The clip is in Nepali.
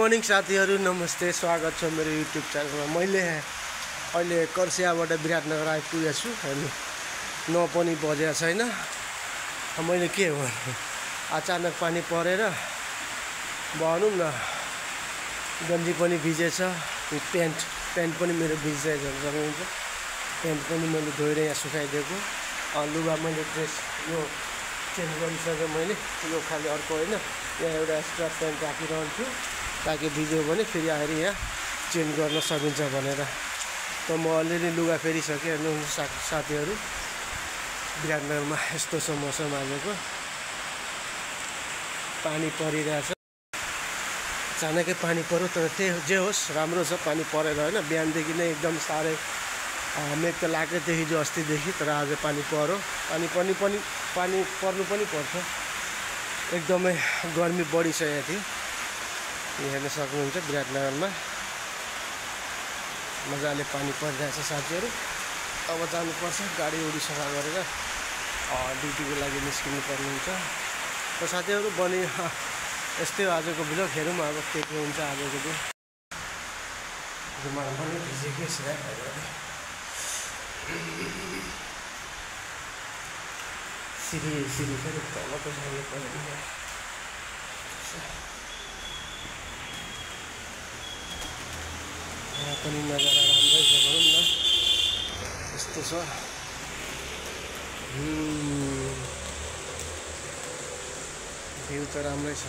मर्निङ साथीहरू, नमस्ते, स्वागत छ मेरो युट्युब च्यानलमा। मैले अहिले कर्सियाबाट विराटनगर आइपुगेको छु। हेर्नु 9 पनि बजेको छैन। मैले के हो अचानक पानी परेर भनौँ न गन्जी पनि भिजेछ, प्यान्ट पनि मेरो भिजिसकेको सक्नुहुन्छ। प्यान्ट पनि मैले धोएर यहाँ सुकाइदिएको। लुगा मैले ड्रेस यो चेन्ज गरिसकेँ। मैले यो खालि अर्को होइन, यहाँ एउटा एक्स्ट्रा प्यान्ट राखिरहन्छु ताकि भिज्यो भने फेरि आएर यहाँ चेन्ज गर्न सकिन्छ भनेर। त म अलरेडी लुगा फेरिसकेँ। हेर्नु साथीहरू, विराटनगरमा यस्तो छ मौसम आजको। पानी परिरहेछ, अचानकै पानी पऱ्यो। तर त्यही जे होस् राम्रो छ पानी परेर होइन। बिहानदेखि नै एकदम साह्रै मेघ त लागेको थियो हिजो अस्तिदेखि, तर आज पानी पऱ्यो। पानी पर्नु पनि पर्छ। एकदमै गर्मी बढिसकेको थियो। हेर्न सक्नुहुन्छ विराटनगरमा मजाले पानी परिरहेछ साथीहरू। अब जानुपर्छ, गाडी उडी सफा गरेर ड्युटीको लागि निस्किनु पर्ने हुन्छ। र साथीहरू बने यस्तै हो आजको भ्लग। हेरौँ अब के हुन्छ आजको दिन। रुमाल पनि भिजेकै छ। सिरी फेरि तलको जानु पर्यो। यहाँ पनि नजारा राम्रै छ भनौँ न, यस्तो छ। भ्यू त राम्रै छ।